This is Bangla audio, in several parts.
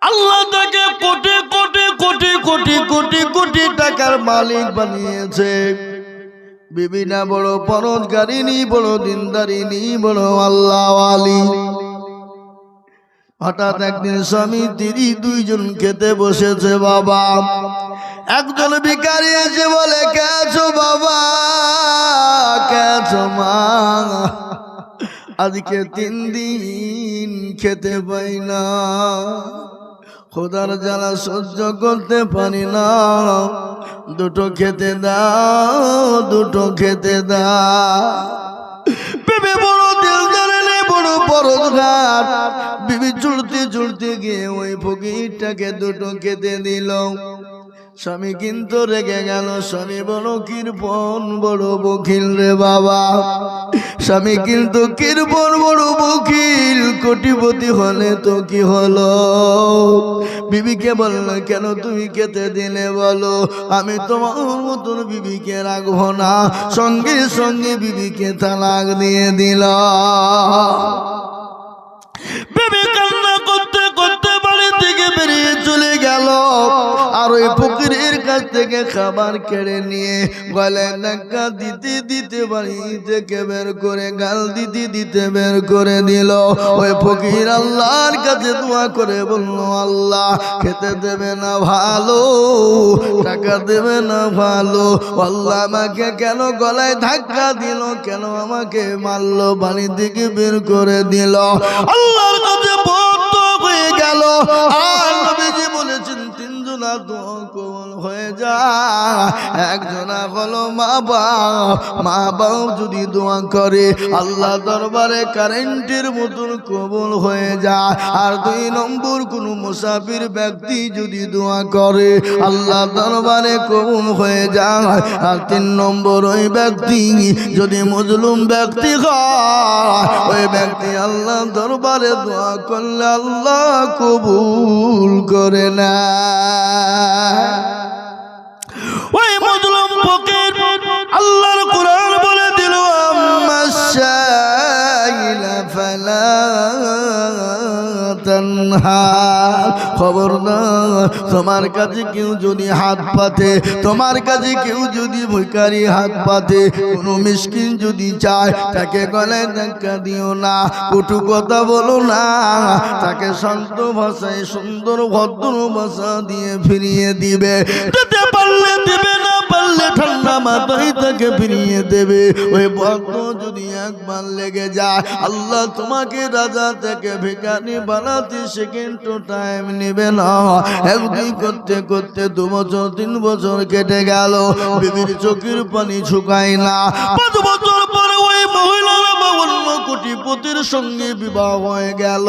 আল্লাহ তাকে কোটি কোটি কোটি কোটি কোটি কোটি টাকার মালিক বানিয়েছে। বিবি না বড় পরোজগারিনী, বড় দিনদারিনী, বড় আল্লাহওয়ালি। হঠাৎ একদিন স্বামী স্ত্রী দুইজন খেতে বসেছে। বাবা একজন ভিখারি এসে বলে, কেছো বাবা, কেছো মা, আজকে 3 দিন খেতে পাই না, খোদার জ্বালা সহ্য করতে পারি না, দুটো খেতে দাও, দুটো খেতে দাও। বিবি বড় দিলদার, বড় পরোজগার। বিবি চুলতে চুলতে গিয়ে ওই ফকিরটাকে দুটো খেতে দিল। স্বামী কিন্তু রেগে গেল। স্বামী বড় কৃপণ, বড় বকিল রে বাবা। স্বামী কিন্তু কৃপণ, বড় বকিল। কোটিপতি হলে তো কি হলো? বিবিকে বলল, কেন তুমি খেতে দিলে বলো? আমি তোমার মতন বিবিকে রাখবো না। সঙ্গে সঙ্গে বিবিকে তালাক দিয়ে দিল। বিবি কান্না করতে করতে বাড়ি থেকে বেরিয়ে চলে গেল। আর ওই ফকিরের কাছ থেকে খাবার কেড়ে নিয়ে গলায় ধাক্কা দিতে দিতে বাড়ি থেকে বের করে, গাল দিতে দিতে বের করে দিল। ওই ফকির আল্লাহর কাছে দোয়া করে বলল, আল্লাহ খেতে দেবে না ভালো, টাকা দেবে না ভালো, আল্লাহ আমাকে কেন গলায় ধাক্কা দিল, কেন আমাকে মারলো, বাড়ি থেকে বের করে দিল। আল্লাহর কাছে বদ্ধ হয়ে গেল। আর নবীজি বলেছেন, 3 জনা দোয়া কবুল হয়ে যায়। একজনা হলো মা বাপ। মা বাপ যদি দোয়া করে আল্লাহ দরবারে কারেন্টের মতন কবুল হয়ে যায়। আর 2 নম্বর কোন মুসাফির ব্যক্তি যদি দোয়া করে আল্লাহ দরবারে কবুল হয়ে যায়। আর 3 নম্বর ওই ব্যক্তি যদি মজলুম ব্যক্তি হয়, ওই ব্যক্তি আল্লাহ দরবারে দোয়া করলে আল্লাহ কবুল করে না। ওই মজলুম ফকির আল্লাহর কোরআন বলে দিল, আম্মাশাইলা ফালা তানহা। খবরদার, তোমার কাছে কেউ যদি হাত পাতে, তোমার কাছে কেউ যদি ভিখারি হাত পাতে, কোনো মিসকিন যদি চায়, তাকে গলায় ধাক্কা দিও না, কটু কথা বলো না, তাকে শান্ত ভাষায় সুন্দর ভদ্র ভাষা দিয়ে ফিরিয়ে দিবে। দিতে পারলে দিবে, না পারলে ঠান্ডা মাথায় তাকে ফিরিয়ে দেবে। ওই ভক্ত যদি একবার লেগে যায়, আল্লাহ তোমাকে রাজা থেকে ভিখারি বানাতে সেকেন্ড টাইম নেবে না। একদিন করতে করতে 2 বছর 3 বছর কেটে গেল। বিবির চোখের পানি শুকায় না। 5 বছর পরে ওই মহিলারা অন্য কোটিপতির সঙ্গে বিবাহ হয়ে গেল।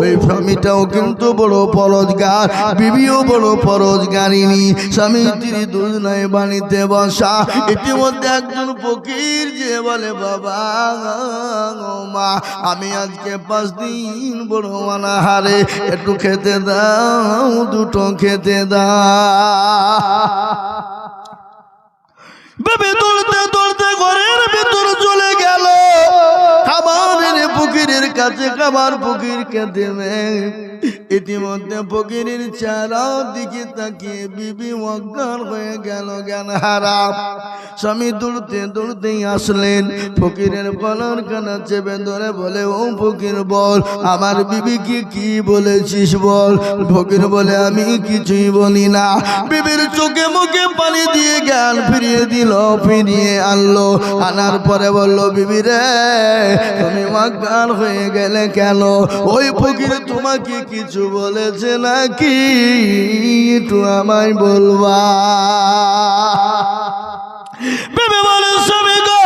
ওই স্বামীটাও কিন্তু বড় পরোজগার, বিবিও বড় পরোজগারিনী। স্বামী স্ত্রী দুজনাই বাড়িতে বসা। ইতিমধ্যে একজন ফকির যে বলে, বাবা মা, আমি আজকে 5 দিন বড় অনাহারে, একটু খেতে দাও, দুটো খেতে দাও। বেবি দৌড়তে দৌড়তে ঘরের ভিতর চলে গেল। খাবারের ফকিরের কাছে খাবার ফকিরকে দেবে। ইতিমধ্যে ফকিরের চেহারা দিকে তাকিয়ে বিবি অজ্ঞান হয়ে গেল, জ্ঞান হারা। স্বামী দৌড়তে দৌড়তেই আসলেন। ফকিরের গলার কানা চেপে ধরে বলে, ও ফকির বল, আমার বিবিকে কি বলেছিস বল। ফকির বলে, আমি কিছুই বলি না। বিবির চোখে মুখে পানি দিয়ে জ্ঞান ফিরিয়ে দিল, ফিরিয়ে আনলো। আনার পরে বলল, বিবি রে, তুমি অজ্ঞান হয়ে গেলে কেন? ওই ফকির তোমাকে কিছু বলেছে নাকি, একটু আমায় বলবা? বিবি বলে, স্বামী গো,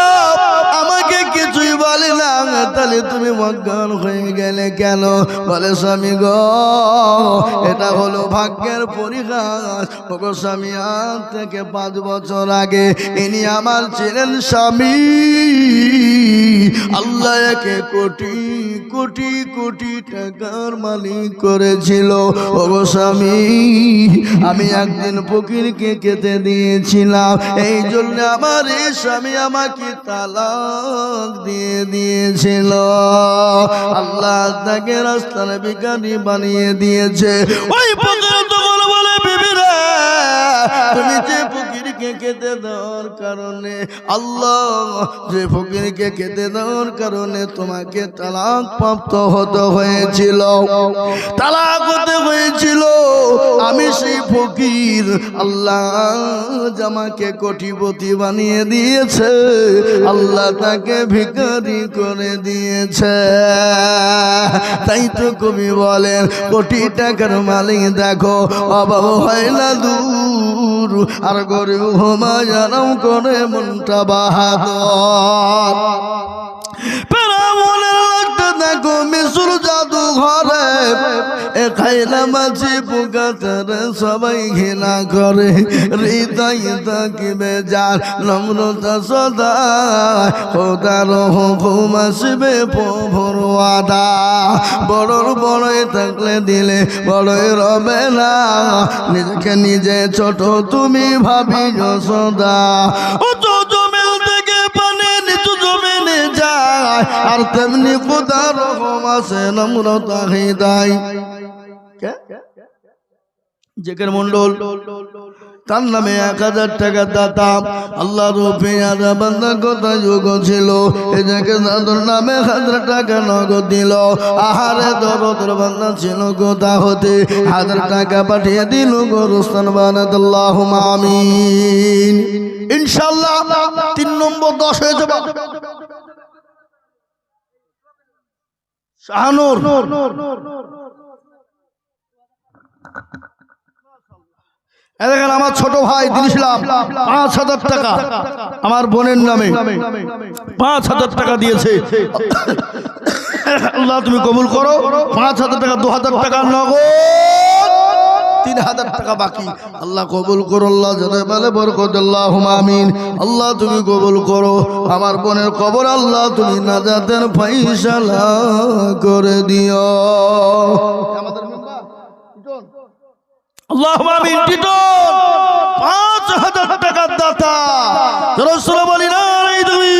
আমাকে কিছুই বলে না, তাহলে তুমি অজ্ঞান হয়ে গেলে কেন? বলে, স্বামী গো, এটা হলো ভাগ্যের পরিহাস। ওগো স্বামী, আজ থেকে 5 বছর আগে ইনি আমার ছিলেন স্বামী। আল্লাহ একে কোটি কোটি কোটি টাকার মালিক করেছিল। ওগো স্বামী, আমি একদিন ফকিরকে খেতে দিয়েছিলাম, এই জন্য আমার এই স্বামী আমাকে তালাক দিয়ে দিয়েছে। ছিল আল্লাহ তাকে রাস্তার ভিখারি বানিয়ে দিয়েছে। ওই ফকির তখন বলে বিবি রে তুমি যে ফকিরকে খেতে দেওয়ার কারণে আল্লাহ যে ফকিরকে খেতে দেওয়ার কারণে তোমাকে তালাক প্রাপ্ত হতে হয়েছিল, তালাক হতে হয়েছিল, আমি সেই ফকির আল্লাহ আমাকে কোটিপতি বানিয়ে দিয়েছে, আল্লাহ তাকে ভিখারি করে দিয়েছে। তাই তো কবি বলেন কোটি টাকার মালিক দেখো অভাব হয় না দূর, আর গরিব হুমায়ুন করে মনটা বাহাদুর। দেখো মিশুর জাদু ঘরে এ খাইলা মাছি পোকাতারে সবাই ঘৃণা করে, হৃদয় থাকিবে যার নম্রতা সদা, খোদার হুকুম আসবে প্রভুর ওয়াদা। বড়র বড়ই থাকলে দিলে বড়ই রবে না, নিজেকে নিজে ছোট তুমি ভাবিও সদা। আর তেমনি খোদার রহম আছে নম্রতা হৃদয়। জেকের মন্ডল তার নামে 1000 টাকা দাতা আল্লাহ রূপে বান্দার কথা যোগ ছিল, এ জায়গায় দাদুর নামে 1000 টাকা নগদ দিল। আহারে দরদের বান্দা ছিল কোথা হতে 1000 টাকা পাঠিয়ে দিল গোরস্থান বানাত। আল্লাহুম্মা আমিন। ইনশাআল্লাহ 3 নম্বর 10 হয়ে যাবে। শাহানুর দেখেন আমার ছোট ভাই দিয়েছিলাম 5000 টাকা আমার বোনের নামে 5000 টাকা দিয়েছে। আল্লাহ তুমি কবুল করো। 5000 টাকা 2000 টাকা নগদ, 3000 টাকা বাকি। আল্লাহ কবুল করো, আল্লাহ জানে বলে বরকত। আল্লাহুম্মা আমিন। আল্লাহ তুমি কবুল করো আমার বোনের কবর, আল্লাহ তুমি নাজাতের ফয়সালা করে দিও। আমাদের মেম্বার টিটন, আল্লাহুম্মা আমিন। টিটন 5000 টাকার দাতা, রাসূল বলি না এই তুমি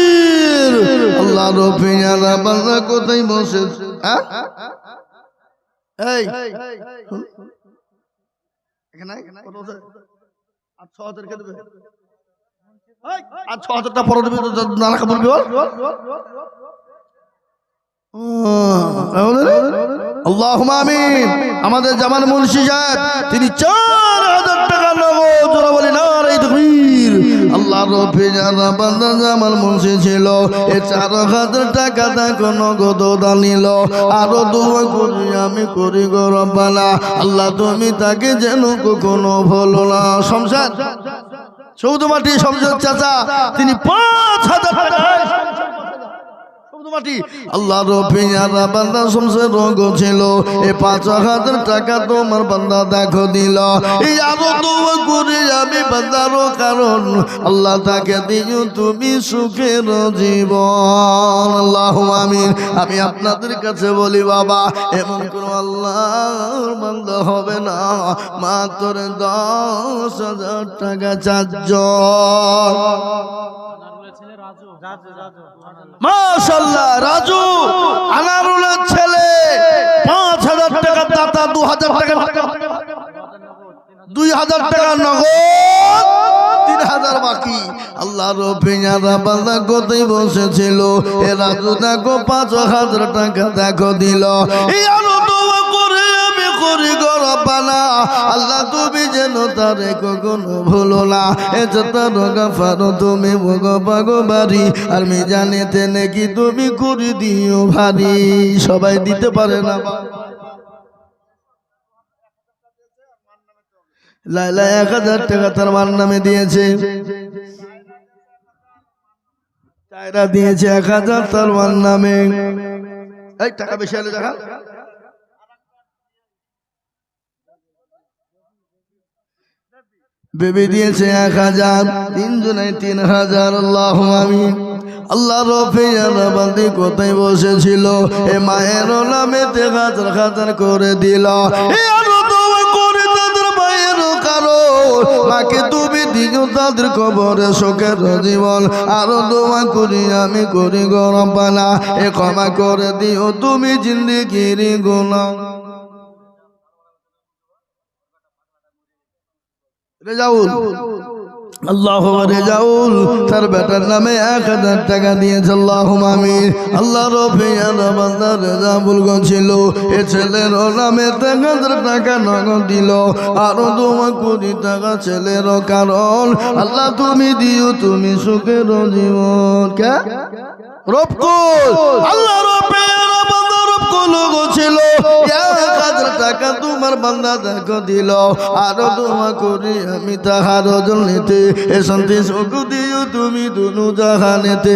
আল্লাহ রফিয়ারা বান্দা কোথায় বসে? হ্যাঁ এই এখানে কত আছে? 6000 কে দেবে? আর 6000 টা পরে দেবে তো নানা খবর বল। আল্লাহুম্মা আমিন। আমাদের জামান মুন্সি সাহেব তিনি 4000 টাকা নগদ, জোরে বলি না রে তাকবীর। আল্লাহ রব্বে জানা বান্দা জামান মুন্সি ছিল, এ 4000 টাকা তাকে নগদ দানিল। আর দোয়া করি আমি করি গো রব্বানা, আল্লাহ তুমি তাকে যেন কখনো ভুলো না। শমশাদ চৌধুমাটি শমশাদ চাচা তিনি 5000 টাকা আল্লাহ রফিয়ারা বান্দা শমশের রোগ ছিল, এ 5000 টাকা তোমার বান্দা দেখো দিল। এই আরো দোয়া করি আমি বান্দারও, কারণ আল্লাহ তাকে দিও তুমি সুখের জীবন। আল্লাহুম্মা আমিন। আমি আপনাদের কাছে বলি বাবা, এমন কোন আল্লাহর বান্দা হবে না মাত্র 10,000 টাকা চারজন। মাশাআল্লাহ রাজু আনারুলের ছেলে 5000 টাকা দাতা, 2000 টাকা 2000 টাকা নগদ, 3000 বাকি। আল্লাহ রফিয়ারা বান্দা কোথায় বসেছিল, এ রাজু দেখো 5000 টাকা দেখো দিল। এই আরো দোয়া করে আমি করি গো রব্বানা, আল্লাহ তুমি যেন তারে কখনো ভুলো না। এ যত গাফার তুমি ভগবাগো বাড়ি, আর মিজানেতে নাকি তুমি করে দিও ভারী। সবাই দিতে পারে না। লাইলা 1000 টাকা তার মার নামে দিয়েছে, চায়রা দিয়েছে 1000 তার মার নামে। এই টাকা বেশি হলে দেখা। বেবি দিয়েছে 1000, তিনজনে 3000। আল্লাহুম্মা আমিন। আল্লাহ রফিয়ারা বান্দি কোথায় বসেছিল, এ মায়ের নামে 1000 করে দিল। এ আরো দোয়া করে তাদের মায়ের কারণ মাকে তুমি দিও তাদের কবরে সুখের জীবন। আরো দোয়া করি আমি করি গো রব্বানা, এ ক্ষমা করে দিও তুমি জিন্দেগির গুনাহ। রেজাউল আল্লাহ রেজাউল তার বেটার নামে 1000 টাকা দিয়েছে, আল্লাহুম্মা আমিন। আল্লাহ রফিয়া বান্দা রেজাউল ছিল, এ ছেলের নামে 1000 টাকা নগদ দিল। আরো দোয়া করি টাকা ছেলের কারণ আল্লাহ তুমি দিও তুমি সুখের জীবন। কে রবকুল আল্লাহ রফিয়া বান্দা রবকুল ছিল, 1000 টাকা তোমার বান্দা দেখো দিল। আরো দোয়া করি আমি তাহার জন্যতে এ শান্তি সুখ দিও তুমি দুনু জাহানেতে।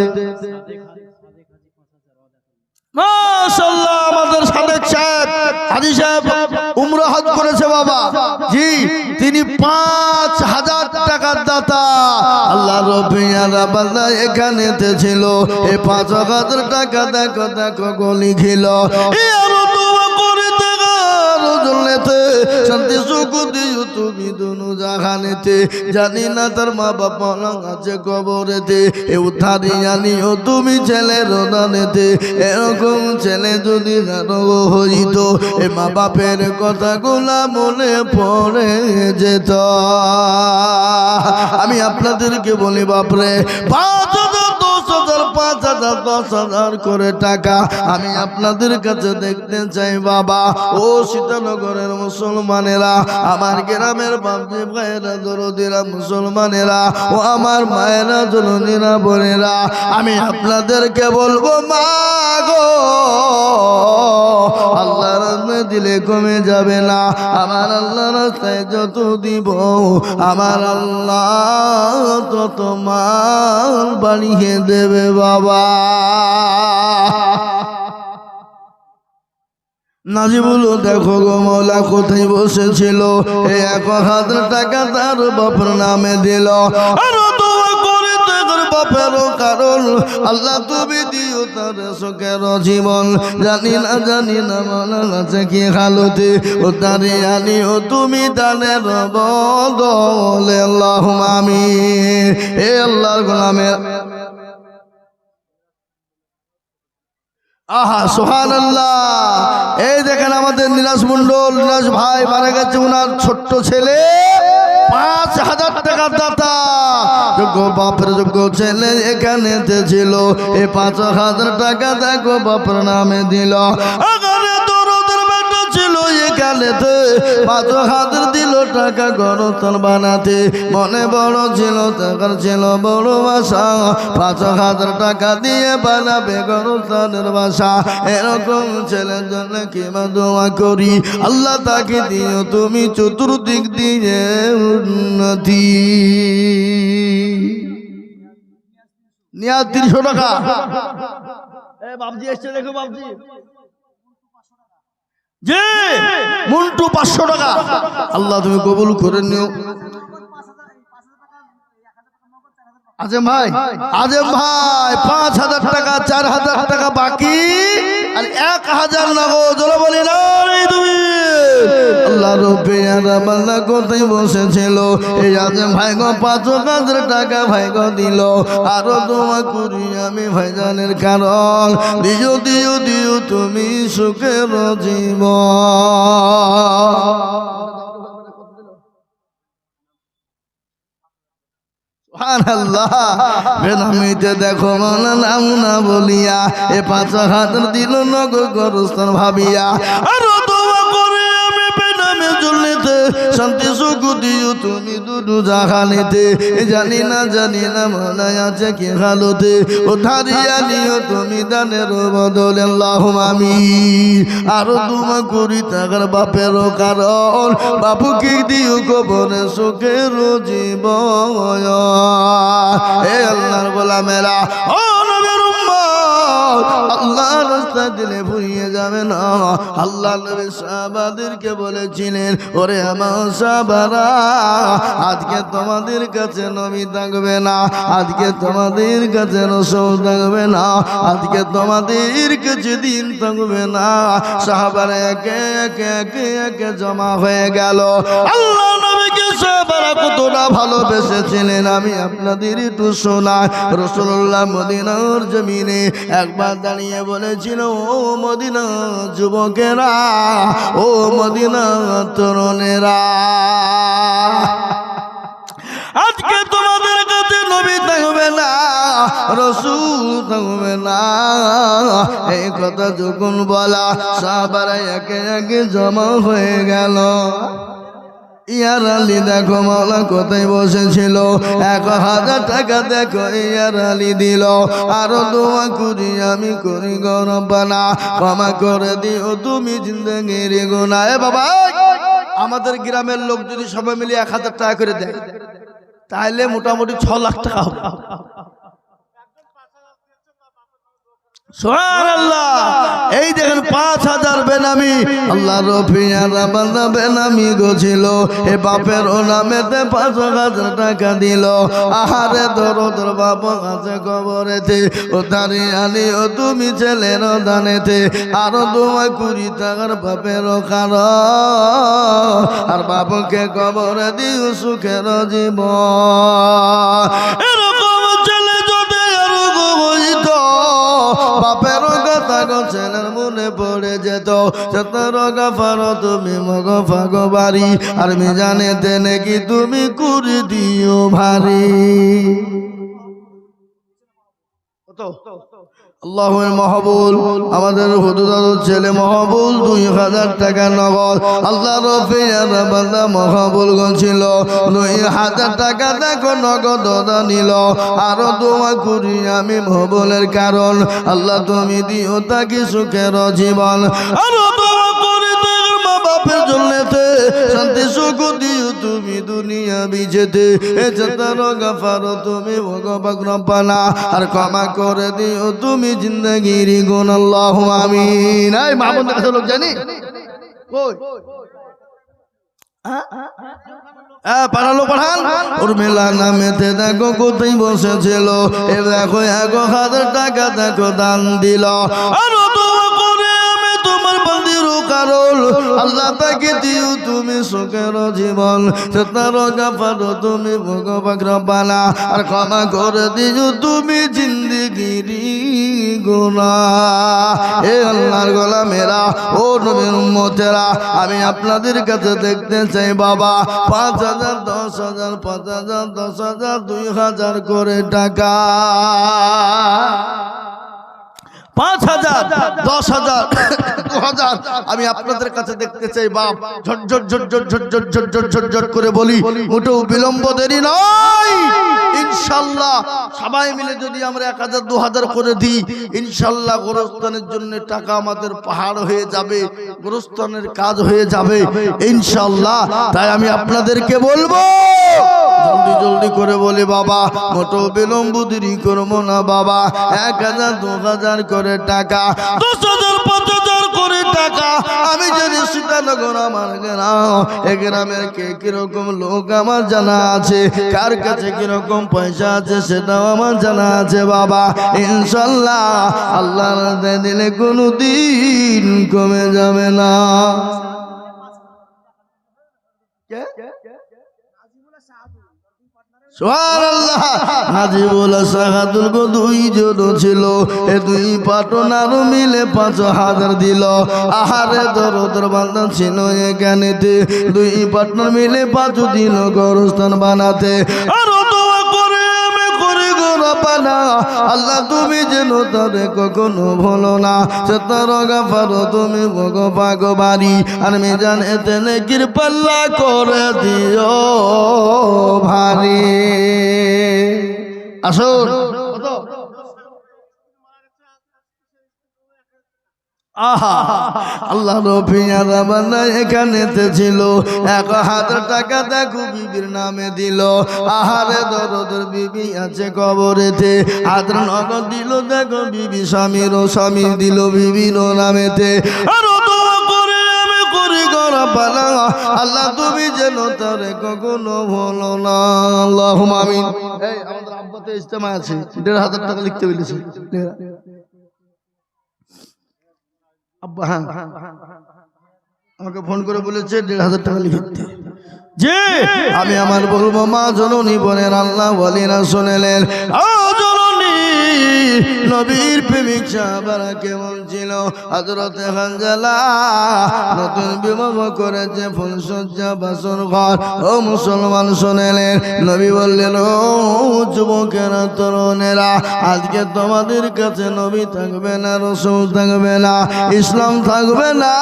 মাশাআল্লাহ আমাদের সাদেক সাহেব হাজী সাহেব উমরা হজ করেছে বাবা জি, তিনি 5000 টাকার দাতা। আল্লাহ রব্বিয়ারা বান্দা এখানেতে ছিল, এই 5000 টাকা দেখো দেখো গলি খিল। আরো দোয়া করে দেখার জন্যতে শান্তি সুখ দিও তুমি দুনু জাহানেতে। জানি না তার মা বাবা আছে কবরেতে, এ উদ্ধারিয়া নিও তুমি ছেলের দানেতে। এরকম ছেলে যদি কারো হইত, এ মা বাপের কথাগুলা মনে পড়ে যেত। আমি আপনাদেরকে বলি বাপরে 5000 10,000 5,000 10,000 করে টাকা আমি আপনাদের কাছে দেখতে চাই বাবা। ও সীতানগরের মুসলমানেরা, আমার গ্রামের বাপজি ভাইয়েরা দরদিরা মুসলমানেরা, ও আমার মায়েরা জননীরা বোনেরা, আমি আপনাদেরকে বলবো মা গো, আল্লাহর রাস্তায় দিলে কমে যাবে না, আমার আল্লাহ রাস্তায় যত দিব আমার আল্লাহ তত মান বাড়িয়ে দেবে বাবা। নাজিবুল দেখো গো মৌলা কোথায় বসেছিল, এই 1000 টাকা তার বাপের নামে দিল। আরো দোয়া করে তার বাপেরও কারণ আল্লাহ তুমি দিও তার সুখের জীবন। জানি না মনে আছে কি হালতে, ও তারে আনিও তুমি দানের বদলে। আল্লাহুম্মা আমিন। এ আল্লাহর গোলামের আহা সুবহানাল্লাহ। এই দেখেন আমাদের নিরাজ মন্ডল, নিরাজ ভাই মারা গেছে, ওনার ছোট্ট ছেলে 5000 টাকার দাতা, যোগ্য বাপের যোগ্য ছেলে এখানে ছিল, এই 5000 টাকা দেখো বাপের নামে দিল। ছিল এখানেতে 5000 দিল টাকা গরতন বানাতে, মনে বড় ছিল টাকার ছিল বড় আশা, 5000 টাকা দিয়ে বানাবে গরতনের বাসা। এরকম ছেলের জন্য কিবা দোয়া করি আল্লাহ তাকে দিও তুমি চতুর্দিক দিয়ে উন্নতি। নিয়াজ 300 টাকা। বাবজি এসছে দেখো বাবজি জি, মুন্টু 500 টাকা। আল্লাহ তুমি কবুল করে নিও। আজম ভাই 5000 টাকা, 4000 টাকা বাকি, আর 1000 নগদ। জোরে বলি না তুমি। আল্লাহ রব্বিয়ারা বান্দা কোথায় বসেছিল, এই আজম ভাই গো 5000 টাকা ভাই গো দিল। আরো দোয়া করি আমি ভাইজানের কারণ দিও দিও দিও তুমি সুখের জীবন। বেনামিতে দেখো মনে নাম না বলিয়া, এ 5000 দিল নগদ গরস্থান ভাবিয়া। আরো দোয়া করে আমি বেনামে জুলনিতে শান্তি সুখ দিও তুমি দুদু জাহানেতে। জানি না মনে আছে কি হালতে, ও ধারিয়া নিও তুমি দানের বদলে। আল্লাহুম্মা আমিন। আরো দোয়া করি টাকার বাপেরও কারণ বাপুকে দিও কবরে সুখের জীবন। এ আল্লাহর গোলামেরা, ও নবীর উম্মত, আল্লাহর রাস্তা দিলে ফুরিয়ে যাবে না। আল্লাহ নবী সাহাবাদেরকে বলেছিলেন, ওরে আমার সাহাবারা, আজকে তোমাদের কাছে নবী থাকবে না, আজকে তোমাদের কাছে রাসূল থাকবে না, আজকে তোমাদের কাছে দিন থাকবে না। সাহাবারা একে একে জমা হয়ে গেল। আল্লাহ নবীকে সাহাবারা কতটা ভালোবেসেছিলেন আমি আপনাদের একটু শোনাই। রাসূলুল্লাহ মদিনার জমিনে একবার দাঁড়িয়ে বলেছিল, ও মদিনা যুবকেরা, ও মদিনা তরুণেরা, আজকে তোমাদের কাছে নবী থাকবে না, রাসূল থাকবে না। এই কথা যখন বলা সাহাবারা একে একে জমা হয়ে গেল। ইয়ার আলী দেখো মাওলা কোথায় বসেছিল, 1000 টাকা দেখো ইয়ার আলী দিল। আরো দোয়া করি আমি করি গো রব্বানা, ক্ষমা করে দিও তুমি জিন্দেগির গুনাহ। এ বাবা, আমাদের গ্রামের লোক যদি সবাই মিলে 1000 টাকা করে দেয় তাহলে মোটামুটি 6 লাখ টাকা হবে। সুবহানাল্লাহ। এই দেখেন 5000 বেনামি, আল্লাহ রফিয়ারা বান্দা বেনামি গছিল, এ বাপের ও নামেতে 5000 টাকা দিল। আহারে দরদর বাপ আছে কবরেতে, ও তারি আলী ও তুমি ছেলের দানেতে। আরো দোয়া করি টাকার বাপের কারণ, আর বাপকে কবরে দিও সুখের জীবন। এরকম ছেলে যদি এরকম হইত, বাপের কথা গো ছেলের মনে পড়ে যেত। সতর গাফার তুমি মগ ফাগো বাড়ি, আর মিজানেতে নাকি তুমি করে দিও ভারী। আল্লাহুল মাহবুল, আমাদের হুজুরের ছেলে মাহবুল 2000 টাকা নগদ আল্লাহ রফিয়ার বান্দা মাহবুল গছিল, 2000 টাকা দেখো নগদ নিল। আরো দোয়া করি আমি মাহবুলের কারণ, আল্লাহ তুমি দিও তাকে সুখের জীবন। আরো দোয়া করি তোর মা বাপের জন্যতে শান্তি সুখ দিও তুমি দুনিয়া বিজেতে। এ যতর গাফার তুমি ভগবান রব্বানা, আর ক্ষমা করে দিও তুমি জিন্দেগির গুণ। আল্লাহু আমিন। এই মাহবুবের কাছে লোক জানি কই পাঠালো, পাঠান ওর মেলা নামেতে দেখো কোথায় বসেছিল। এ দেখো 1000 টাকা দেখো দান দিল। আরো দোয়া করে আমি তোমার বান্দির কারণ, আল্লাহ তাকে দিও তুমি সুখের জীবন। সতর গাফার তুমি ভগবান রব্বানা, আর ক্ষমা করে দিও তুমি জিন্দেগির গুনাহ। এ আল্লাহর গোলামেরা, ও নবীর উম্মতেরা, আমি আপনাদের কাছে দেখতে চাই বাবা 5000, 10000, 5000, 10000, 2000 করে টাকা। 5000, 10000, 2000 আমি আপনাদের কাছে দেখতে চাই বাপ। ঝটঝট ঝটঝট ঝটঝট ঝটঝট ঝটঝট করে বলি, মোটেও বিলম্ব দেরি নয়। ইনশাআল্লাহ সবাই মিলে যদি আমরা 1000, 2000 করে দিই, ইনশাআল্লাহ গোরস্থানের জন্য টাকা আমাদের পাহাড় হয়ে যাবে, গোরস্থানের কাজ হয়ে যাবে ইনশাআল্লাহ। তাই আমি আপনাদেরকে বলবো জলদি জলদি করে বলি বাবা, মোটেও বিলম্ব দেরি করবো না বাবা। 1000, 2000 করে টাকা, 10000, 5000 করে টাকা। আমি জানি সীতানগর আমার গ্রাম, এ গ্রামের কে কিরকম লোক আমার জানা আছে, কার কাছে কিরকম পয়সা আছে সেটাও আমার জানা আছে বাবা। ইনশাআল্লাহ আল্লাহর রাস্তায় দিলে কোনো দিন কমে যাবে না। সুবহানাল্লাহ। নাজিবুল সাহাদুল গো 2 জন ছিল, এ 2 পার্টনার মিলে 5000 দিল। আহারে দরদর বান্দা ছিল এখানেতে, 2 পার্টনার মিলে 5 দিল গোরস্থান বানাতে। আরো দোয়া করে আমি করি গো রব্বানা, আল্লাহ তুমি যেন তারে কখনো ভুলো না। সতর গাফার তুমি ভগবান বাড়ি, আর মিজান এতে নেকির পাল্লা করে দিও ভারী। আসুন আহা, আল্লাহ রফিয়ারা বান্দা এখানেতে ছিল, 1000 টাকা দেখো বিবির নামে দিল। আহারে দরদর বিবি আছে কবরেতে, আদর নগদ দিল দেখো বিবি স্বামীরও, স্বামী দিল বিবির নামেতে। আর দোয়া করে আমি করি গো রব্বানা, আল্লাহ তুমি যেন তারে কখনো ভুলো না। আল্লাহুম্মা আমিন। এই আমাদের আব্বাতে ইজতেমা আছে, 1500 টাকা লিখতে বলেছে আব্বা। হ্যাঁ আমাকে ফোন করে বলেছে 1500 টাকা লিখতে। জি আমি আমার বলবো মা জননী বলেন আল্লাহ বলিনা শুনেলেন নবীর প্রেমিক সাহাবারা কেমন ছিল হযরত হানজালা নতুন বিবাহ করেছে ফুলসজ্জা বাসর ঘর ও মুসলমান শুনেলেন নবী বললেন ও যুবকেরা তরুণেরা আজকে তোমাদের কাছে নবী থাকবে না রাসূল থাকবে না ইসলাম থাকবে না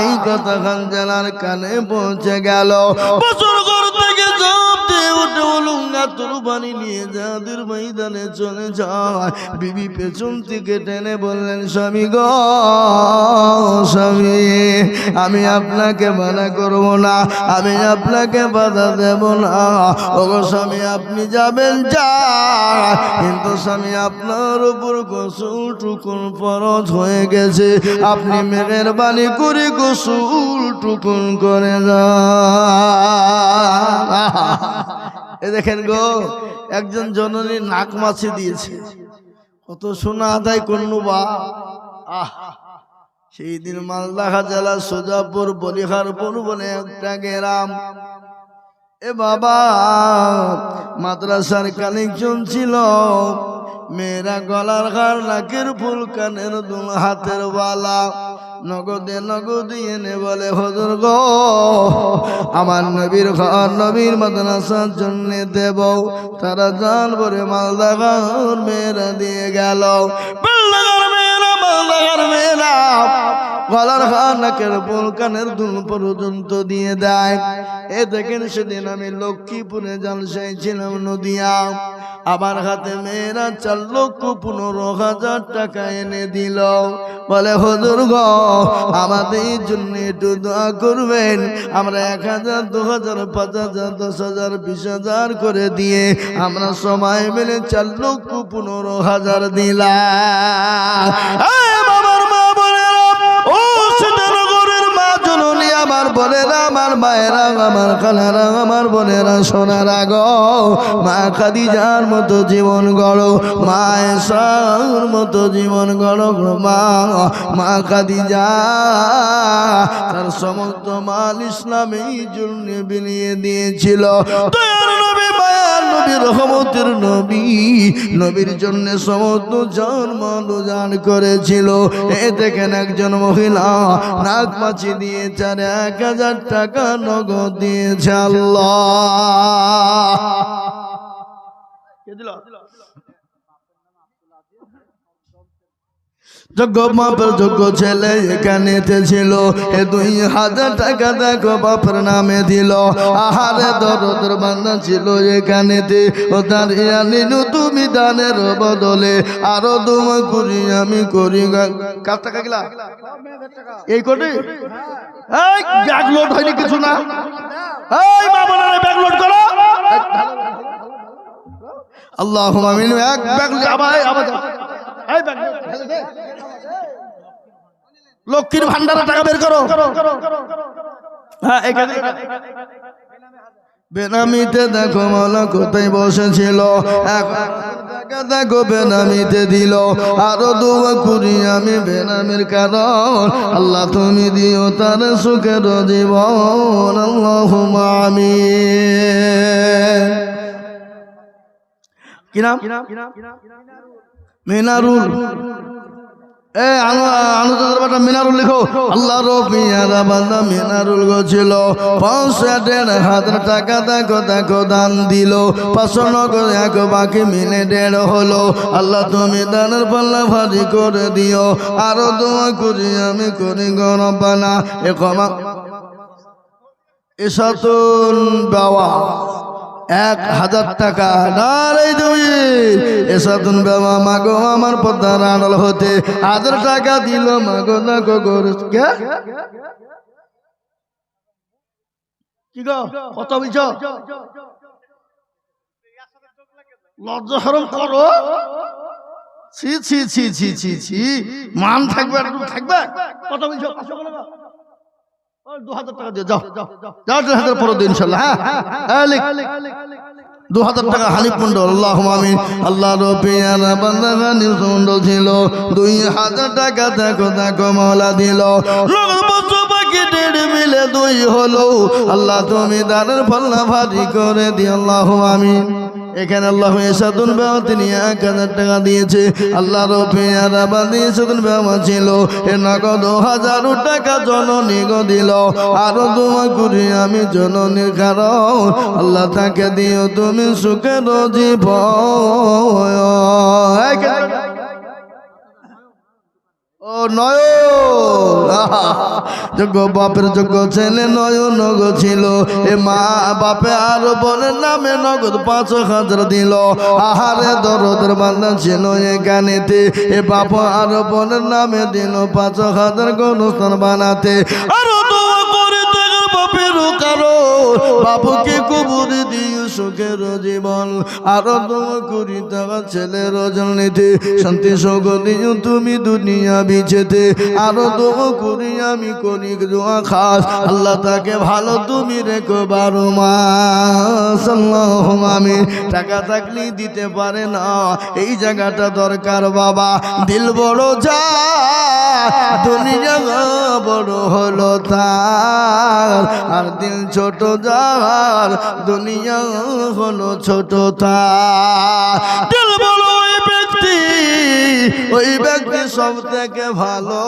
এই কথা হানজালার কানে পৌঁছে গেল বছর ঘর থেকে উঠে উলুঙ্গা তরবারি নিয়ে যাদের ময়দানে চলে যায় বিবি পেছন থেকে টেনে বললেন স্বামী গো স্বামী আমি আপনাকে মানা করব না আমি আপনাকে বাধা দেব না ওগো স্বামী আপনি যাবেন যান কিন্তু স্বামী আপনার উপর গোসল টুকুন ফরজ হয়ে গেছে আপনি মেহেরবানি করে গোসল টুকুন করে যান এ দেখেন গো একজন জননী নাক মাছি দিয়েছে কত সোনা আদায় করলো বা সেই দিন মালদা জেলা সোজাপুর বলিহারপুর বলে একটা গ্রাম এ বাবা মাদ্রাসার কানেকশন ছিল মেয়েরা গলার হার নাকের ফুল কানের দুল হাতের বালা নগদে নগদে এনে বলে হুজুর গো আমার নবীর ঘর নবীর মাদ্রাসার জন্য দেব তারা জান ভরে মালদা ঘর মেয়েরা দিয়ে গেল মালদার মেয়েরা গলার হার নাকের ফুল কানের দুল পর্যন্ত দিয়ে দেয় এ দেখেন সেদিন আমি লক্ষ্মীপুরে জালসায় ছিলাম নদিয়া আমার হাতে মেয়েরা 4,15,000 টাকা এনে দিল বলে হুজুর গো আমাদের জন্য একটু দোয়া করবেন আমরা 1,000 2,000 5,000 10,000 20,000 করে দিয়ে আমরা সময় মিলে 4,15,000 দিলাম বাবার মা বোনেরা ও সীতানগরের মা জননী আমার বোনেরা আমার মায়েরা আমার খালারা আমার বোনেরা সোনারা গো মা খাদিজার মতো জীবন গড়ো মা আয়েশার মতো জীবন গড়ো মা খাদিজা তার সমস্ত মাল ইসলামের জন্য বিলিয়ে দিয়েছিল দয়ার নবী মায়ার নবী রহমতের নবী নবীর জন্য সমস্ত জন্ম দান করেছিল এ দেখেন একজন মহিলা নাক মাছি দিয়ে 1,000 টাকা নগদ দিয়েছে আল্লাহ যোগ্য বাপের যোগ্য ছেলে এখানেতে ছিল এ 2,000 টাকা দেখো বাপের নামে দিল আহারে দরদের বান্দা ছিল এখানেতে ও দাঁড়িয়ে নিলু তুমি দানের বদলে আরো দোয়া করি আমি করি কার টাকা গেলা এই কোটি এই ব্যাগ লোড হয়নি কিছু না এই বাবা ব্যাগ লোড করো আল্লাহুম্মা আমিন এক ব্যাগ আবার এই ব্যাগ লক্ষ্মীর ভান্ডারে টাকা বের করো হ্যাঁ এখানে বেনামিতে দেখো মাওলা কোথায় বসেছিল টাকা দেখো বেনামিতে দিল আরো দোয়া করি আমি বেনামির কারণ আল্লাহ তুমি দিও তার সুখের জীবন আল্লাহুম্মা আমিন কি নাম মিনারুল মিনারুল লিখো আল্লাহ রবিয়ারা বান্দা মিনারুল গছিল 5,500 টাকা দেখো দেখো দান দিল 500 নগদ এক বাকি মিলে 1.5 হলো আল্লাহ তুমি দানের পাল্লা ভারী করে দিও আরো দোয়া করি আমি করি গরবানা এ ক্ষমা এসাতুন বাবা 1,000 টাকা নারে দুই এসাতুন বাবা মাগো আমার পদ্মার আড়াল হতে 1,000 টাকা দিল মাগো না গো কে কি গো কত বলছো লজ্জা শরম করো ছি ছি ছি ছি ছি ছি মান থাকবে থাকবে কত বলছো 500 করে 2,000 টাকা দিয়ে যাও যাও 2,000 পরে দিন ইনশাআল্লাহ হ্যাঁ 2,000 টাকা হানিফ মন্ডল আল্লাহুম্মা আমিন আল্লাহ রবিয়ানা বান্দা হানিফ মন্ডল ছিল 2,000 টাকা দেখো দেখো মাওলা দিল বাকি 1.5 মিলে 2 হলো। আল্লাহ তুমি দানের পাল্লা ভারী করে দিও, আল্লাহু আমিন। এখানে আল্লাহ এসাদুন বাবা তিনি 1000 টাকা দিয়েছে। আল্লাহ রফিয়ারা বাদি এসাদুন বাবা ছিল এ নগদ 1000 টাকা জননী গো দিল। আরো দোয়া করি আমি জননীর কারণ আল্লাহ তাকে দিও তুমি সুখের জীবন। ও নয়ন যোগ্য বাপের যোগ্য ছেলে নয়ন গো ছিল। এ মা বাপে আর বোনের নামে নগদ 5000 দিল। আহারে দরদের বান্দা ছিল এখানেতে। এ বাপ আর বোনের নামে দিল 5000 গোরস্থান বানাতে। আরো দোয়া করে থাকার বাপের কারো বাবুকে কবরে দিও সুখের জীবন। আরো দোয়া করি থাকা ছেলের জন্যতে শান্তি সুখ দিও তুমি দুনিয়া বিছেতে। আরো দোয়া করি আমি করি দোয়া খাস আল্লাহ তাকে ভালো তুমি রেখো 12 মাস। আল্লাহুম্মা আমিন। টাকা থাকলেই দিতে পারে না, এই জায়গাটা দরকার বাবা। দিল বড় যা দুনিয়া বড় হলো তার, আর দিল ছোট যার দুনিয়া হলো ছোট তার। দিল বড় ওই ব্যক্তি সব থেকে ভালো,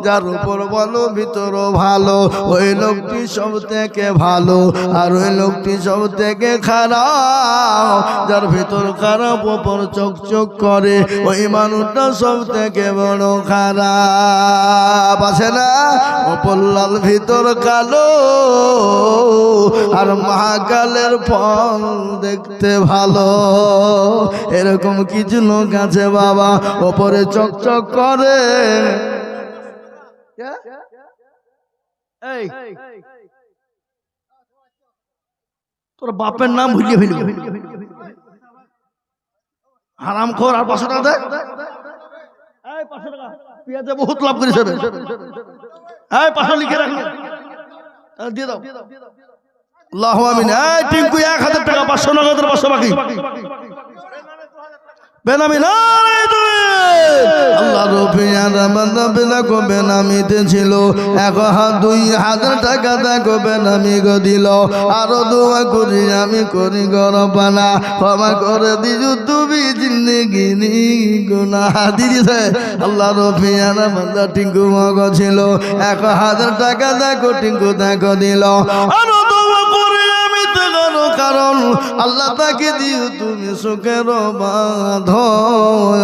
যার উপর বলো ভিতর ভালো ওই লোকটি সব থেকে ভালো। আর ওই লোকটি সব থেকে খারাপ, যার ভিতর খারাপ উপর চকচক করে ওই মানুষটা সব থেকে বড় খারাপ। আছে না উপর লাল ভিতর কালো, আর মহাকালের ফল দেখতে ভালো। এরকম কিছু লোক আছে বাবা ওপরে চকচক করে। এই তোর বাপের নাম ভুলিয়ে ফেলি হারামখোর। আর 500 টাকা দে। এই 500 টাকা পেঁয়াজে বহুত লাভ করেছে। এই 500 লিখে রাখি দিয়ে দাও। আল্লাহু আমিন। এই টিঙ্কু 1000 টাকা 500 নগদের 500 বাকি বেনামি না। আল্লাহ রফিয়ারা বান্দা বেলা গো বেনামিতে ছিল 2000 টাকা দেখো বেনামি গো দিল। আরো দোয়া করি আমি করি গরবানা ক্ষমা করে দিও তুমি জিন্দেগি নি গুনাহ দিয়েছে। আল্লাহ রফিয়ারা বান্দা টিঙ্কু মগ ছিল 1000 টাকা দেখো টিঙ্কু দেখো দিল। আরো কারণ আল্লাহ তাকে দিও তুমি সুখের বাঁধন।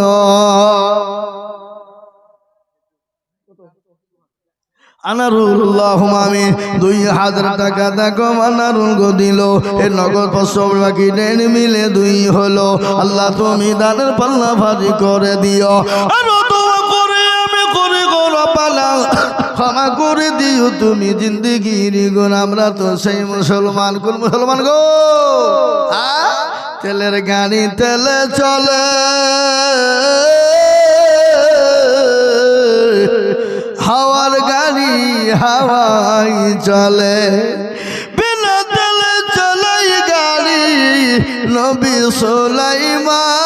আনারুল্লাহুম্মা আমিন। 2000 টাকা দেখো আনারুল গো দিল। এ নগদ 500 বাকি 1.5 মিলে 2 হলো। আল্লাহ তুমি দানের পাল্লা ভারী করে দিও। আরো দোয়া করে আমি করি গো রব্বানা ক্ষমা করে দিও তুমি জিন্দেগির গুণ। আমরা তো সেই মুসলমান। কোন মুসলমান গো? তেলের গাড়ি তেলে চলে, হাওয়ার গাড়ি হাওয়াই চলে। বিনা তেলে চলাই গাড়ি নবী সুলাইমান।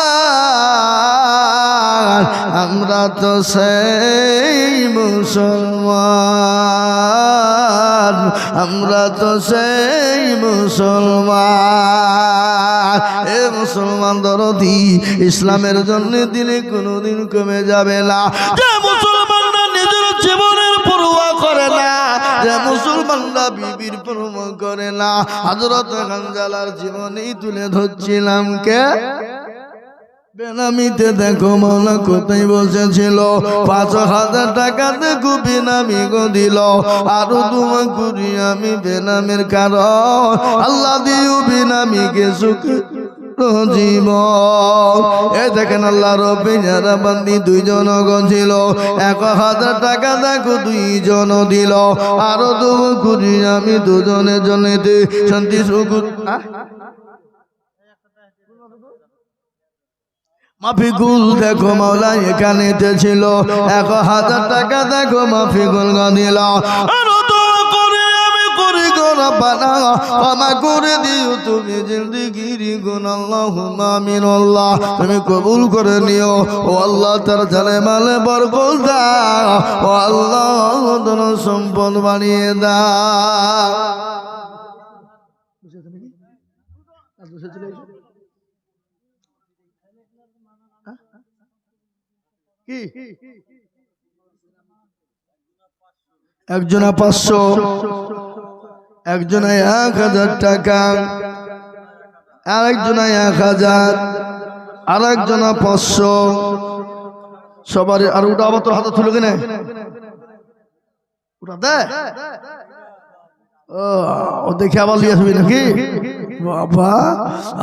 আমরা তো সেই মুসলমান, আমরা তো সেই মুসলমান। এ মুসলমান দরদি ইসলামের জন্য দিলে কোনোদিন কমে যাবে না। যে মুসলমানরা নিজের জীবনের পরোয়া করে না, যে মুসলমানরা বিবির পরোয়া করে না। হযরত হানজালার জীবনেই তুলে ধরছিলাম কে বেনামিতে দেখো মৌলা কোথায় বসেছিল। 5000 টাকা দেখো বেনামি গো দিল। আরো দোয়া করি আমি বেনামের কারণ আল্লাহ দিও বেনামিকে সুখ জীবন। এই দেখেন আল্লাহ রব্বিয়ারা বান্দি 2 জন ছিল 1000 টাকা দেখো 2 জন দিল। আরো দোয়া করি আমি 2 জনের জন্য শান্তি সুখ। মাফিকুল দেখো মাওলা এখানে ছিল 1000 টাকা দেখো মাফিকুল দিল। আরো দোয়া করে আমি করি গো রব্বানা ক্ষমা করে দিও তুমি জিন্দেগির গুণ। আল্লাহুম্মা আমিন। আল্লাহ তুমি কবুল করে নিও। ও আল্লাহ তার জানে মালে বরকত দাও। ও আল্লাহ ধন সম্পদ বানিয়ে দাও। একজনা 500, একজনা 1000 টাকা, আরেকজনা 1000, আরেকজনা 500। সবার আর ওটা আবার তোর হাতে তুলে কিনে ওটা দে। ও দেখে আবার লিয়ে আসবি নাকি বাবা?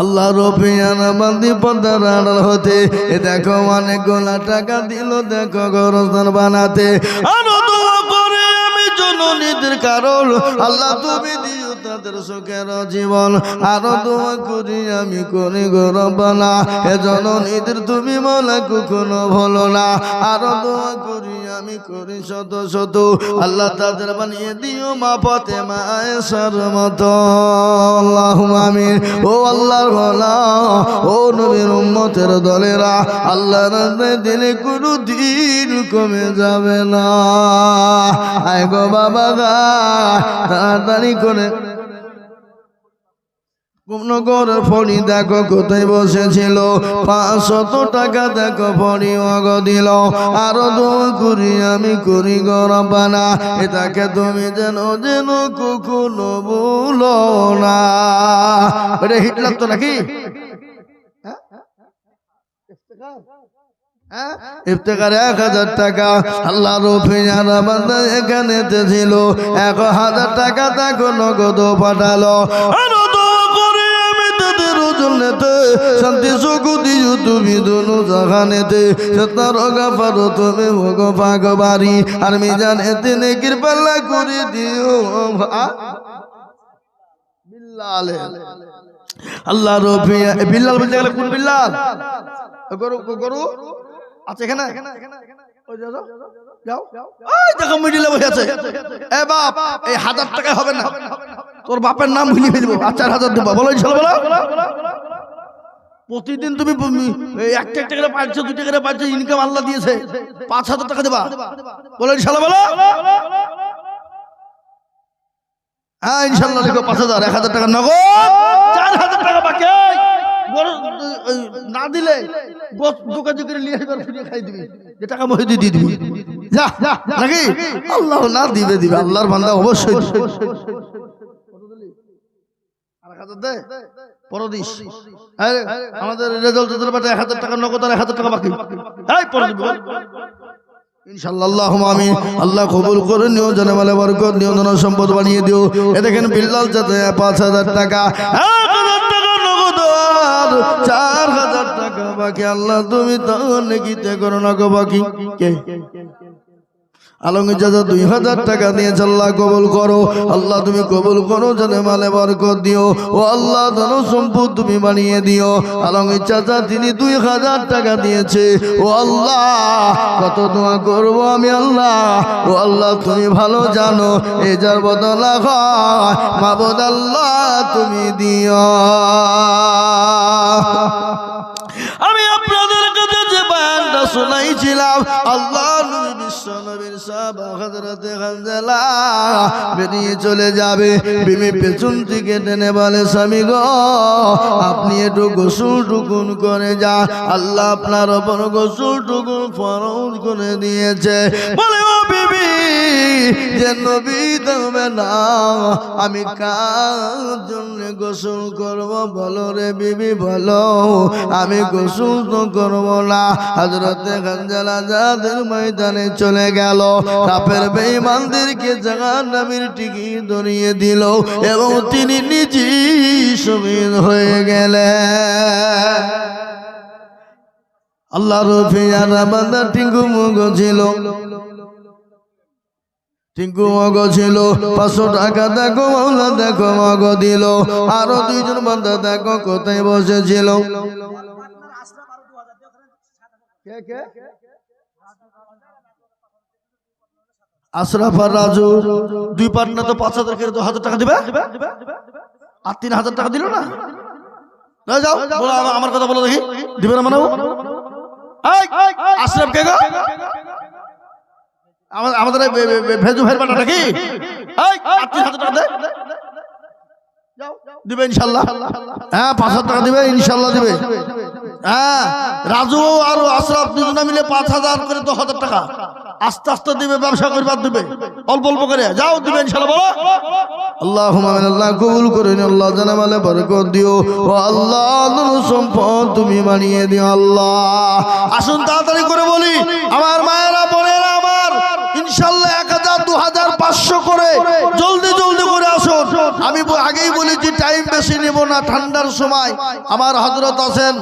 আল্লাহ রবিয়ানা বান্দি পর্দার আড়াল হতে দেখো অনেক গোলা টাকা দিল, দেখো গোরস্থান বানাতে। আরো দোয়া করে আমি জননীদের কারণ আল্লাহ তুমি দিও তাদের সুখের জীবন। আরো দোয়া করি আমি করি গরবানা, এ জননীদের তুমি মৌলা কখনো ভুলো না। আরো দোয়া করি আমি করি শত শত, আল্লাহ তাদের বানিয়ে দিও মা ফাতেমা আয়েশার মতো। আল্লাহুম্মা আমিন। ও আল্লাহর ওয়ালা, ও নবীর উম্মতের দলেরা, আল্লাহর দিনে কোনো দিন কমে যাবে না। আয় গো বাবা গা, তাড়াতাড়ি করে নগরের ফড়ি দেখো কোথায় বসেছিল, 500 টাকা দেখো ফড়ি অগ দিল। আরো দোয়া করি আমি করি গরবানা, এটাকে তুমি যেন যেন কখনো ভুলো না। এটা হিট লাগতো নাকি? ইফতেখার 1000 টাকা আল্লাহ রফিয়ানা বান্দা এখানেতে ছিল, 1000 টাকা দেখো নগদ পাঠালো। শান্তি সুখ দিও তুমি দুনো জাহানেতে, সত্তর গাফারো তুমি ভোগ ভাগবারি, আর মিজানেতে নেকির পাল্লা করে দিও বিল্লাল। আল্লাহ রফিয়া বিল্লাল বলতে গেলে কোন বিল্লাল? গরু গরু আছে এখানে, যাও ওই দেখো মিডিলে বসে আছে। এ বাপ, এই 1000 টাকা হবে না, তোর বাপের নাম ভুলে ফেলবো। 4000 দেবো, বলো ইনশাআল্লাহ বলো। প্রতিদিন তুমি একটা একটা করে 500 2 টাকা করে 500 ইনকাম আল্লাহ দিয়েছে, 5000 টাকা দেবা, বলো ইনশাআল্লাহ বলো। হ্যাঁ ইনশাআল্লাহ দেখো 5000, 1000 টাকা নগদ, 4000 টাকা বাকি। না দিলে দোকানে করে নিয়ে এবার ফিরে খাই দিবি, যে টাকা মহিদি দিয়ে দিবি যা নাকি? আল্লাহ না দিবে দিবে, আল্লাহর বান্দা অবশ্যই। পরদিস আমাদের রেজাল্ট 1000 টাকা নগদ আর 1000 টাকা বাকি। ইনশাআল্লাহ আল্লাহুম্মা আমিন। আল্লাহ কবুল করে নিও, জানে বরকত দিও, ধন সম্পদ বানিয়ে দিও। এ দেখেন বিল্লাল যাতে 5000 টাকা, 1000 টাকা নগদ আর 4000 টাকা বাকি। আল্লাহ তুমি তার নেকিতে করো না গো বাকি। কে আলমগীর চাচা 2000 টাকা দিয়েছে, আল্লাহ কবুল করো। আল্লাহ তুমি কবুল করো, জানে মালে বরকত দিও। ও আল্লাহ ধন সম্পদ তুমি বানিয়ে দিও। আলমগীর চাচা তিনি 2000 টাকা দিয়েছে। ও আল্লাহ কত দোয়া করবো আমি আল্লাহ, ও আল্লাহ তুমি ভালো জানো। এই যার বদলা হয় মাবুদ আল্লাহ তুমি দিও। আমি আপনাদের কাছে যে বয়ানটা শোনাইছিলাম, আল্লাহ নবী বিশ্ব নবীর সাহাবা হযরতে হানজালা বেরিয়ে চলে যাবে, বিবি পেছন থেকে টেনে বলে, স্বামী গো আপনি একটু গোসল টুকুন করে যা, আল্লাহ আপনার ওপর গোসল টুকুন ফরজ করে দিয়েছে। বলে ও বিবি, যে নবী তবে না আমি কার জন্য গোসল করব? বলো রে বিবি বলো, আমি গোসল তো করব না। হযরতে হানজালা যাদের ময়দানে চলে গেল, কাফের বেঈমানদেরকে জাহান্নামের টিকিট ধরিয়ে দিল এবং তিনি নিজেই শহীদ হয়ে গেলেন। আল্লাহ রফিয়ানা বান্দা টিঙ্কু মগ ছিল, টিঙ্কু মগ ছিল। 500 টাকা দেখো মাওলা দেখো মগ দিল। আরো 2 জন বান্দা দেখো কোথায় বসেছিল। আশরাফ আর রাজু 2 পার্টনার তো 5000 করে 1000 টাকা দিবে, আর 3000 টাকা দিল না। যাও বলো, আমার কথা বলো দেখি, দিবে না মানে? আশরাফ কে গো? আমাদের ভেজু ভাইয়ের বাটা নাকি টাকা দে দিবে ইনশাল্লাহ। হ্যাঁ 5,000 টাকা দিবে ইনশাল্লাহ দিবে। হ্যাঁ রাজু আর আশরাফ দুজনে মিলে 5,000 করে 10,000 টাকা আস্তে আস্তে দিবে, ব্যবসা করবার দিবে অল্প অল্প করে। যাও দিবে ইনশাল্লাহ বলো। আল্লাহুম্মা আমিন। আল্লাহ কবুল করে নিও, আল্লাহ জানামালে বরকত দিও ও আল্লাহ, নূর সম্পদ তুমি বানিয়ে দিও আল্লাহ। আসুন তাড়াতাড়ি করে বলি আমার মায়েরা বোনেরা আমার, ইনশাল্লাহ 1,000 2,000 500 করে জলদি জলদি করে আসুন। আমি আগেই বলেছি টাইম বেশি নেব না, ঠান্ডার সময় আমার হযরত আছেন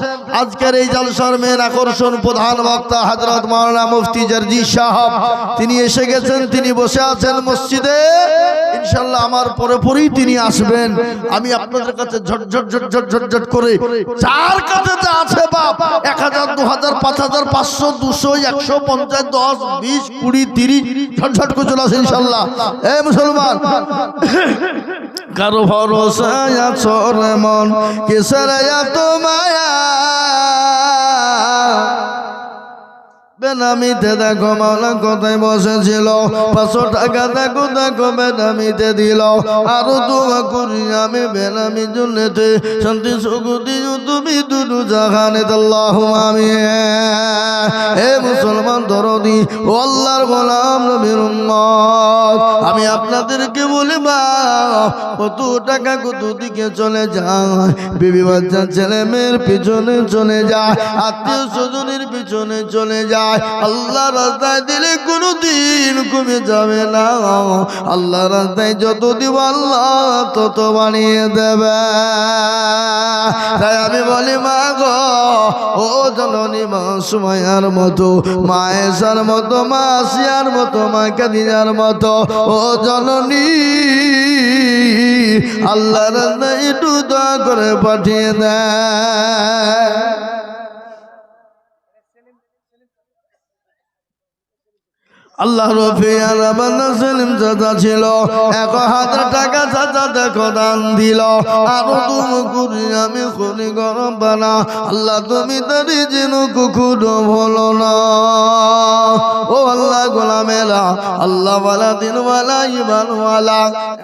আজকের এই জলসার মেন আকর্ষণ প্রধান বক্তা হযরত মাওলানা মুফতি জারজি সাহেব, তিনি এসে গেছেন, তিনি বসে আছেন মসজিদে। ইনশাআল্লাহ আমার পরে পরেই তিনি আসবেন। আমি আপনাদের কাছে ঝটঝট ঝটঝট ঝটঝট করে যার কাছে যা আছে বাপ 1,000 2,000 5,000 500 200 150 10 20 20 30 ঝটঝট করে চলে আসে ইনশাআল্লাহ। এ মুসলমান কারো ভরসায় আছো রে মন, কিসের এত মায়া, বেনামিতে দেখো মাওলা কোথায় বসেছিল, 500 টাকা দেখো দেখো বেনামিতে দিল। আরো দোয়া করি আমি বেনামি জন্যতে শান্তি সুখ দিও তুমি দুদু জাহানে। আল্লাহুম্মা আমিন। হে মুসলমান দরদি ও আল্লাহর গোলাম নবীর উম্মত, আমি আপনাদেরকে বলি মা কত টাকা কত দিকে চলে যায়, বিবি বাচ্চা ছেলে মেয়ের পিছনে চলে যায়, আত্মীয় স্বজনের পিছনে চলে যায়। আল্লাহ রাস্তায় দিলে কোনদিন কমে যাবে না। আল্লাহ রাস্তায় যত দিব আল্লাহ তত বানিয়ে দেবে। তাই আমি বলি মা গো ও জননী মা সুমাইয়ার মতো, মা এসার মতো, মা আসিয়ার মতো, মা কাদিজার মতো ও জননী আল্লাহ রাস্তায় একটু দয়া করে পাঠিয়ে দেয়। আল্লাহ রফিয়ার বান্দা সেলিম চাচা ছিল, 1,000 টাকা চাচা দেখো দান দিল। আরো তুমি করি আমি খুনি গরম বানা, আল্লাহ তুমি তারি যেন কুকুরও ভুলো না। ও আল্লাহ গোলামেরা, আল্লাহ ওয়ালা দিন ওয়ালা ইমান ওয়ালা